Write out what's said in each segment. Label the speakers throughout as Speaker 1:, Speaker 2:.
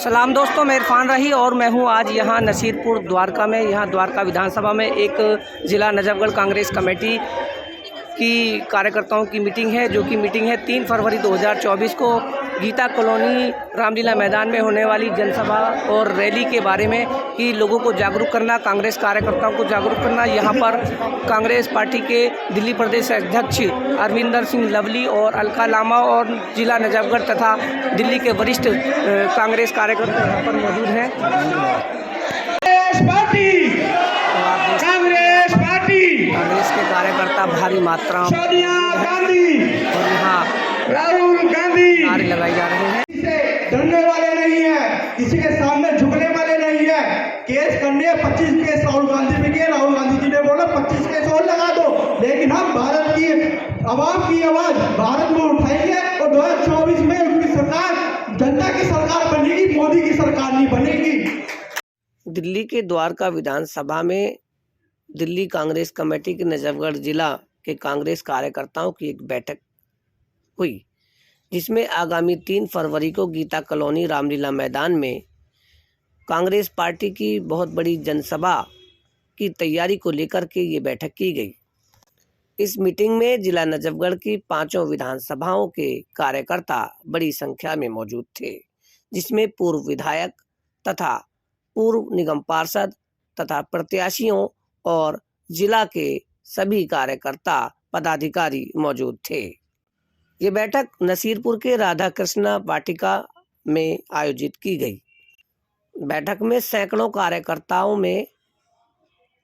Speaker 1: सलाम दोस्तों, मैं इरफान रही और मैं हूं आज यहां नसीरपुर द्वारका में। यहां द्वारका विधानसभा में एक ज़िला नजफगढ़ कांग्रेस कमेटी की कार्यकर्ताओं की मीटिंग है, जो कि मीटिंग है 3 फरवरी 2024 को गीता कॉलोनी रामलीला मैदान में होने वाली जनसभा और रैली के बारे में कि लोगों को जागरूक करना, कांग्रेस कार्यकर्ताओं को जागरूक करना। यहाँ पर कांग्रेस पार्टी के दिल्ली प्रदेश अध्यक्ष अरविंदर सिंह लवली और अलका लामा और जिला नजफगढ़ तथा दिल्ली के वरिष्ठ कांग्रेस कार्यकर्ता यहाँ पर मौजूद हैं। कांग्रेस के कार्यकर्ता भारी मात्रा में
Speaker 2: सोनिया गांधी
Speaker 1: और यहाँ
Speaker 2: राहुल गांधी
Speaker 1: नारे लगाए जा रहे हैं।
Speaker 2: किसी डरने वाले नहीं है, किसी के सामने झुकने वाले नहीं है। केस करने 25 केस राहुल गांधी पे किए। राहुल गांधी जी ने बोला 25 केस और लगा दो, लेकिन हम भारत की आवाम की आवाज भारत में उठाएंगे और 2024 में उनकी सरकार जनता की सरकार बनेगी, मोदी की सरकार नहीं बनेगी।
Speaker 1: दिल्ली के द्वारका विधानसभा में दिल्ली कांग्रेस कमेटी के नजफगढ़ जिला के कांग्रेस कार्यकर्ताओं की एक बैठक हुई, जिसमें आगामी 3 फरवरी को गीता कॉलोनी रामलीला मैदान में कांग्रेस पार्टी की बहुत बड़ी जनसभा की तैयारी को लेकर के ये बैठक की गई। इस मीटिंग में जिला नजफगढ़ की 5 विधानसभाओं के कार्यकर्ता बड़ी संख्या में मौजूद थे, जिसमें पूर्व विधायक तथा पूर्व निगम पार्षद तथा प्रत्याशियों और जिला के सभी कार्यकर्ता पदाधिकारी मौजूद थे। ये बैठक नसीरपुर के राधा कृष्णा वाटिका में आयोजित की गई। बैठक में सैकड़ों कार्यकर्ताओं में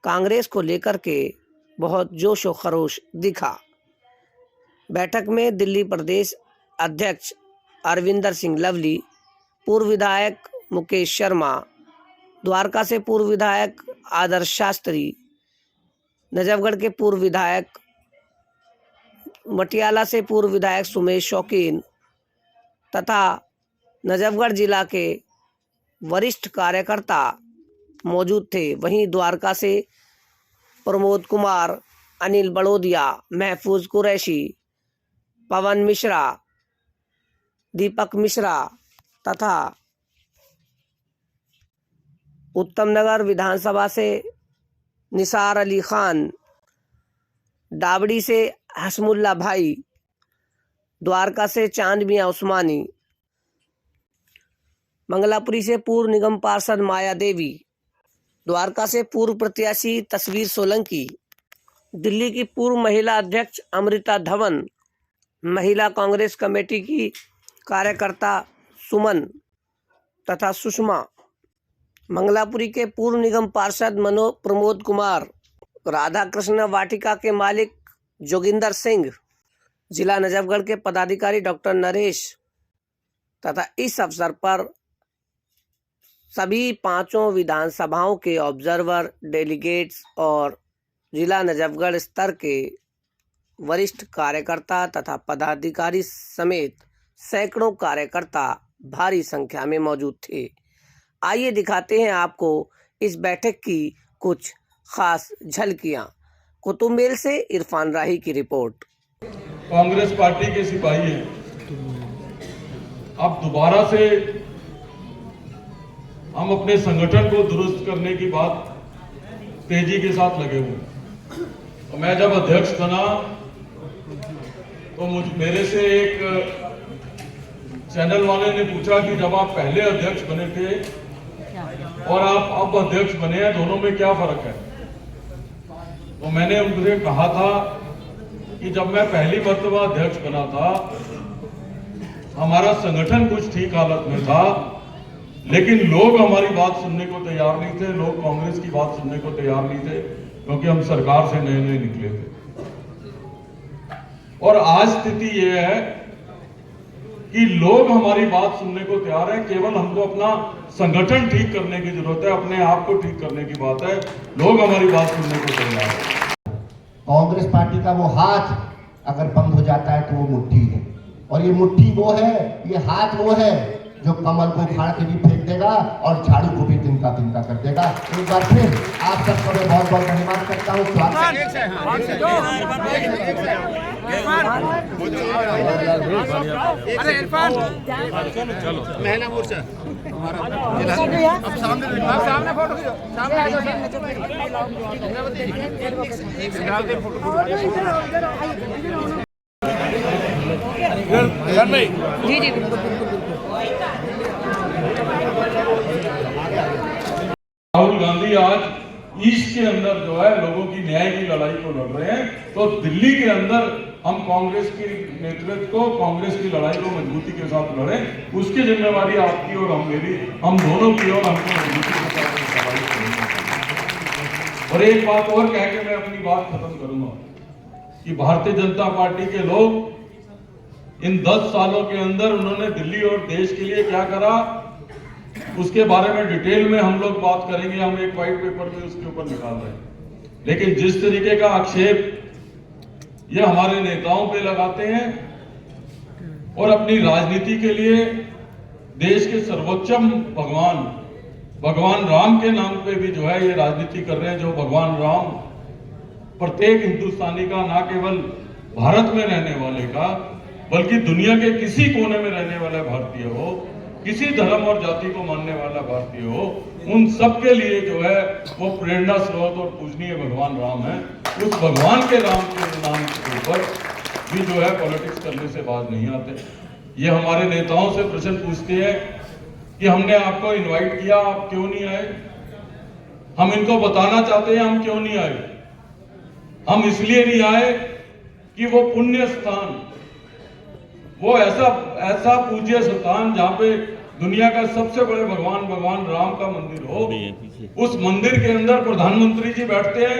Speaker 1: कांग्रेस को लेकर के बहुत जोश व खरोश दिखा। बैठक में दिल्ली प्रदेश अध्यक्ष अरविंदर सिंह लवली, पूर्व विधायक मुकेश शर्मा, द्वारका से पूर्व विधायक आदर्श शास्त्री, नजफगढ़ के पूर्व विधायक, मटियाला से पूर्व विधायक सुमेश शौकीन तथा नजफगढ़ जिला के वरिष्ठ कार्यकर्ता मौजूद थे। वहीं द्वारका से प्रमोद कुमार, अनिल बड़ोदिया, महफूज कुरैशी, पवन मिश्रा, दीपक मिश्रा तथा उत्तम नगर विधानसभा से निसार अली खान, डाबड़ी से हसमुल्ला भाई, द्वारका से चांद मियां उस्मानी, मंगलापुरी से पूर्व निगम पार्षद माया देवी, द्वारका से पूर्व प्रत्याशी तस्वीर सोलंकी, दिल्ली की पूर्व महिला अध्यक्ष अमृता धवन, महिला कांग्रेस कमेटी की कार्यकर्ता सुमन तथा सुषमा, मंगलापुरी के पूर्व निगम पार्षद प्रमोद कुमार, राधा कृष्ण वाटिका के मालिक जोगिंदर सिंह, जिला नजफगढ़ के पदाधिकारी डॉक्टर नरेश तथा इस अवसर पर सभी 5 विधानसभाओं के ऑब्जर्वर, डेलीगेट्स और जिला नजफगढ़ स्तर के वरिष्ठ कार्यकर्ता तथा पदाधिकारी समेत सैकड़ों कार्यकर्ता भारी संख्या में मौजूद थे। आइए दिखाते हैं आपको इस बैठक की कुछ खास झलकियां। कुतुबेल से इरफान राही की रिपोर्ट।
Speaker 3: कांग्रेस पार्टी के सिपाही हैं, अब दोबारा से हम अपने संगठन को दुरुस्त करने की बात तेजी के साथ लगे हुए। तो मैं जब अध्यक्ष बना तो मेरे से एक चैनल वाले ने पूछा कि जब आप पहले अध्यक्ष बने थे और आप अब अध्यक्ष बने हैं, दोनों में क्या फर्क है। तो मैंने उनसे कहा था कि जब मैं पहली मर्तबा अध्यक्ष बना था, हमारा संगठन कुछ ठीक हालत में था, लेकिन लोग हमारी बात सुनने को तैयार नहीं थे। लोग कांग्रेस की बात सुनने को तैयार नहीं थे, क्योंकि हम सरकार से नए नए निकले थे। और आज स्थिति यह है कि लोग हमारी बात सुनने को तैयार है, केवल हमको अपना संगठन ठीक करने की जरूरत है, अपने आप को ठीक करने की बात है। लोग हमारी बात सुनने को तैयार है।
Speaker 4: कांग्रेस पार्टी का वो हाथ अगर बंद हो जाता है तो वो मुट्ठी है, और ये मुट्ठी वो है, ये हाथ वो है जो कमल को उखाड़ के भी फेंक देगा और झाड़ू को भी तिनका तिनका कर देगा। एक बार फिर आप सबको मैं बहुत बहुत धन्यवाद करता हूँ।
Speaker 5: महिला मोर्चा सामने फोटो
Speaker 1: जी जी
Speaker 3: राहुल गांधी आज ईस्ट के अंदर जो है लोगों की न्याय की लड़ाई को लड़ रहे हैं, तो दिल्ली के अंदर हम कांग्रेस की नेतृत्व को, कांग्रेस की लड़ाई को मजबूती के साथ लड़ें, उसकी जिम्मेवारी आपकी और हम दोनों की, और हमको मजबूती के साथ लड़ाई करनी। और एक बात और कह के मैं अपनी बात खत्म करूंगा कि भारतीय जनता पार्टी के लोग इन 10 सालों के अंदर उन्होंने दिल्ली और देश के लिए क्या करा, उसके बारे में डिटेल में हम लोग बात करेंगे। हम एक व्हाइट पेपर में उसके ऊपर निकाल रहे हैं, लेकिन जिस तरीके का आक्षेप ये हमारे नेताओं पे लगाते हैं और अपनी राजनीति के लिए देश के सर्वोच्चम भगवान राम के नाम पे भी जो है ये राजनीति कर रहे हैं, जो भगवान राम प्रत्येक हिंदुस्तानी का, ना केवल भारत में रहने वाले का बल्कि दुनिया के किसी कोने में रहने वाला भारतीय हो, किसी धर्म और जाति को मानने वाला भारतीय हो, उन सब के लिए जो है वो प्रेरणा स्रोत और पूजनीय भगवान राम है। उस भगवान के राम के नाम के ऊपर भी जो है पॉलिटिक्स करने से बात नहीं आते। ये हमारे नेताओं से प्रश्न पूछते हैं कि हमने आपको इनवाइट किया, आप क्यों नहीं आए। हम इनको बताना चाहते हैं हम क्यों नहीं आए। हम इसलिए नहीं आए कि वो पुण्य स्थान, वो ऐसा पूज्य स्थान जहां पे दुनिया का सबसे बड़े भगवान राम का मंदिर हो, उस मंदिर के अंदर प्रधानमंत्री जी बैठते हैं।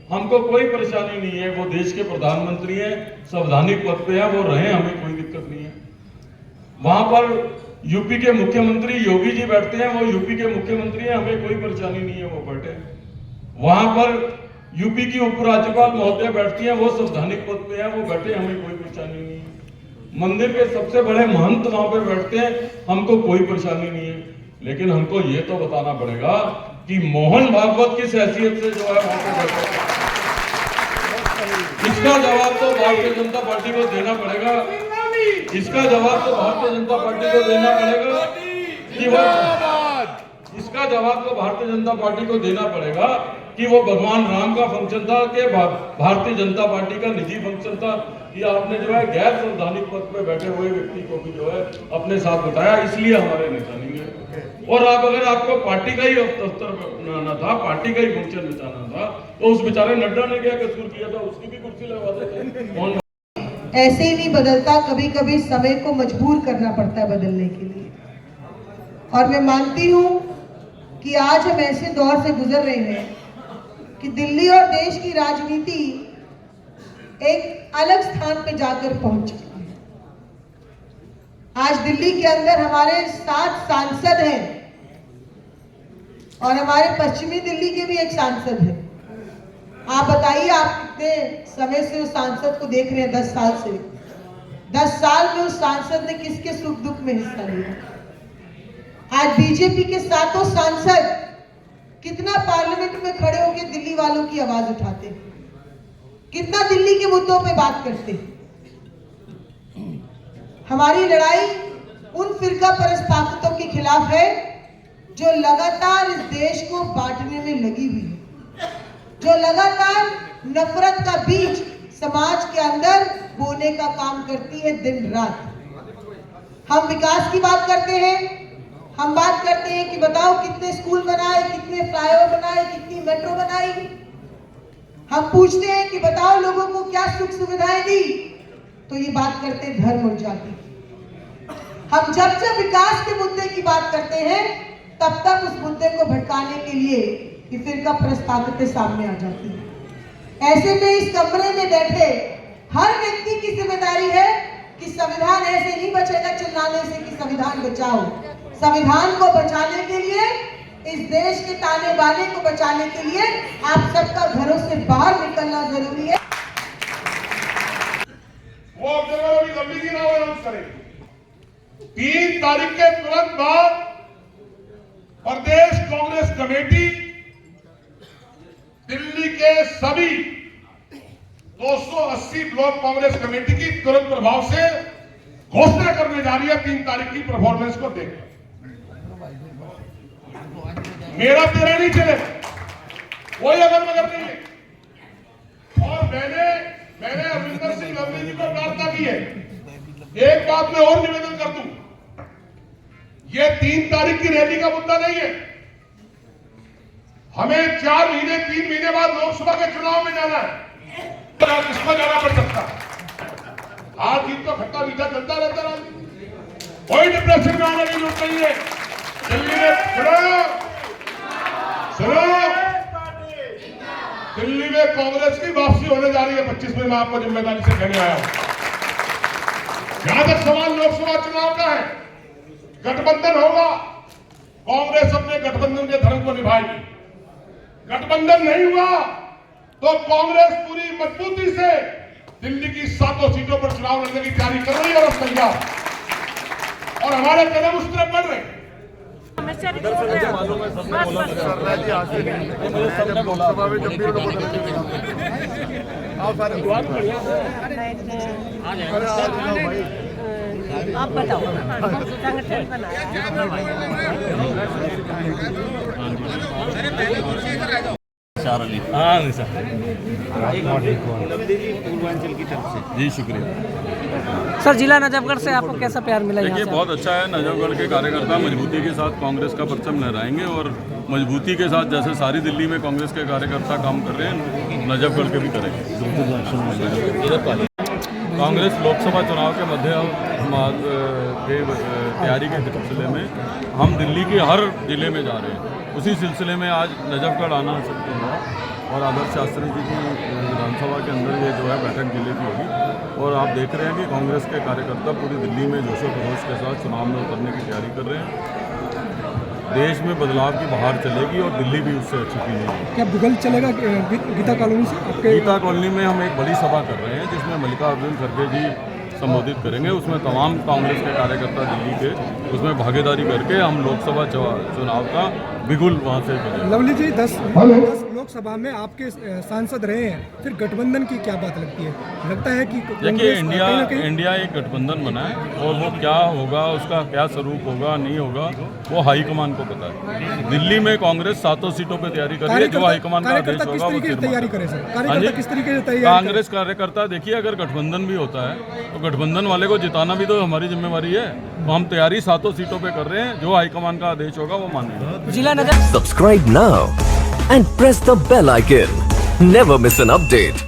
Speaker 3: हमको कोई परेशानी नहीं है, वो देश के प्रधानमंत्री हैं, संवैधानिक पद पे हैं, वो रहे, हमें कोई दिक्कत नहीं है। वहां पर यूपी के मुख्यमंत्री योगी जी बैठते हैं, वो यूपी के मुख्यमंत्री हैं, हमें कोई परेशानी नहीं है, वो बैठे। वहां पर यूपी की उपराज्यपाल महोदय बैठती हैं, वो संवैधानिक पद पे हैं, वो बैठे, हमें कोई परेशानी नहीं है। मंदिर के सबसे बड़े महंत वहां पे बैठते हैं, हमको कोई परेशानी नहीं है। लेकिन हमको ये तो बताना पड़ेगा कि मोहन भागवत किस हैसियत से जो है वहां पे बैठे, इसका जवाब तो भारतीय जनता पार्टी को देना पड़ेगा। इसका जवाब तो भारतीय जनता पार्टी को देना पड़ेगा कि वो, इसका जवाब तो भारतीय जनता पार्टी को देना पड़ेगा कि वो भगवान राम का फंक्शन था कि भारतीय जनता पार्टी का निजी फंक्शन था। कि आपने जो है गैर संवैधानिक पद पे बैठे हुए व्यक्ति को भी जो है अपने साथ बताया, इसलिए हमारे नेता नहीं है। और आप अगर आपको पार्टी का ही दफ्तर बनाना था, पार्टी का ही फंक्शन बचाना था, तो उस बेचारे नड्डा ने क्या कसूर किया था, उसकी भी कुर्सी लगवा देते।
Speaker 6: ऐसे ही नहीं बदलता, कभी कभी समय को मजबूर करना पड़ता है बदलने के लिए। और मैं मानती हूँ कि आज हम ऐसे दौर से गुजर रहे हैं कि दिल्ली और देश की राजनीति एक अलग स्थान पे जाकर पहुंच चुकी है। आज दिल्ली के अंदर हमारे 7 सांसद हैं और हमारे पश्चिमी दिल्ली के भी एक सांसद हैं। आप बताइए, आप कितने समय से उस सांसद को देख रहे हैं? 10 साल से। 10 साल में उस सांसद ने किसके सुख दुख में हिस्सा लिया? आज बीजेपी के 7 सांसद कितना पार्लियामेंट में खड़े होकर दिल्ली वालों की आवाज उठाते हैं, कितना दिल्ली के मुद्दों पे बात करते हैं। हमारी लड़ाई उन फिरका परस्त ताकतों के खिलाफ है जो लगातार इस देश को बांटने में लगी हुई है, जो लगातार नफरत का बीज समाज के अंदर बोने का काम करती है दिन रात। हम विकास की बात करते हैं, हम बात करते हैं कि बताओ कितने स्कूल बनाए, कितने फ्लाईओवर बनाए, कितनी मेट्रो बनाई। हम पूछते हैं कि बताओ लोगों को क्या सुख सुविधाएं दी, तो ये बात करते हैं धर्म और जाति। हम जब विकास के मुद्दे की बात करते हैं तब तक उस मुद्दे को भटकाने के लिए ये फिरका परस्त ताकतें सामने आ जाती है। ऐसे में इस कमरे में बैठे हर व्यक्ति की जिम्मेदारी है कि संविधान ऐसे नहीं बचेगा चिल्लाने से कि संविधान बचाओ। संविधान को बचाने के लिए, इस देश के ताने बाने को बचाने के लिए आप सबका घरों से बाहर निकलना जरूरी है।
Speaker 7: वो ऑब्जर्वर अभी तबलीगी ना अनाउंस करें। 3
Speaker 3: तारीख के तुरंत बाद प्रदेश कांग्रेस कमेटी दिल्ली के सभी 280 ब्लॉक कांग्रेस कमेटी की तुरंत प्रभाव से घोषणा करने जा रही है 3 तारीख की परफॉर्मेंस को देखकर। मेरा तेरा नहीं चले, कोई अगर मगर नहीं है। और मैंने अमरिंदर सिंह लवली जी को प्रार्थना की है, एक बात मैं और निवेदन कर दूं, ये 3 तारीख की रैली का मुद्दा नहीं है। हमें 4 महीने 3 महीने बाद लोकसभा के चुनाव में जाना है, तो किसको जाना पड़ सकता है। हार जीत तो खट्टा मीठा चलता रहता है, कोई डिप्रेशन में आने की जरूरत नहीं है। दिल्ली में सुनो, दिल्ली में कांग्रेस की वापसी होने जा रही है 25 में, मैं आपको जिम्मेदारी से कहने आया हूं। जहां तक सवाल लोकसभा चुनाव का है, गठबंधन होगा, कांग्रेस अपने गठबंधन के धर्म को निभाएगी। गठबंधन नहीं हुआ तो कांग्रेस पूरी मजबूती से दिल्ली की 7 सीटों पर चुनाव लड़ने की तैयारी कर रही है और तैयार, और हमारे कदम उस तरफ बढ़ रहे हैं।
Speaker 5: आप बताओ, संगठन
Speaker 7: पूर्वांचल की तरफ से जी शुक्रिया।
Speaker 1: सर, जिला नजफगढ़ से आपको कैसा प्यार मिला?
Speaker 7: देखिए बहुत अच्छा है, नजफगढ़ के कार्यकर्ता मजबूती के साथ कांग्रेस का परचम लहराएंगे और मजबूती के साथ जैसे सारी दिल्ली में कांग्रेस के कार्यकर्ता काम कर रहे हैं, नजफगढ़ के भी करेंगे। कांग्रेस लोकसभा चुनाव के मध्य के तैयारी के सिलसिले में हम दिल्ली के हर जिले में जा रहे हैं। उसी सिलसिले में आज नजफगढ़ आना सकते हुआ और आदर्श शास्त्री जी की विधानसभा के अंदर ये जो है बैठक जिले की होगी, और आप देख रहे हैं कि कांग्रेस के कार्यकर्ता पूरी दिल्ली में जोशो खरोश के साथ चुनाव में उतरने की तैयारी कर रहे हैं। देश में बदलाव की बहार चलेगी और दिल्ली भी उससे अच्छी की जाएगी।
Speaker 2: क्या बुगल चलेगा गीता कॉलोनी से?
Speaker 7: गीता कॉलोनी में हम एक बड़ी सभा कर रहे हैं जिसमें मल्लिकार्जुन खड़गे जी संबोधित करेंगे। उसमें तमाम कांग्रेस के कार्यकर्ता दिल्ली के उसमें भागीदारी करके हम लोकसभा चुनाव का बिगुल वहाँ से बजाएंगे।
Speaker 2: लवली जी 10 लोकसभा में आपके सांसद रहे हैं, फिर गठबंधन की क्या बात लगती है? लगता है कि
Speaker 7: देखिए इंडिया एक गठबंधन बना है और वो क्या होगा, उसका क्या स्वरूप होगा नहीं होगा, वो हाईकमान को पता है। दिल्ली में कांग्रेस 7 सीटों पर तैयारी कर रही है, जो हाईकमान का आदेश होगा वो
Speaker 2: तैयारी करे सर? किस तरीके से तैयारी?
Speaker 7: कांग्रेस कार्यकर्ता देखिए, अगर गठबंधन भी होता है तो गठबंधन वाले को जिताना भी तो हमारी जिम्मेवारी है। तो हम तैयारी 7 सीटों पे कर रहे हैं, जो हाईकमान का आदेश होगा वो मानेंगे।
Speaker 8: Subscribe now and press the bell icon. Never miss an update.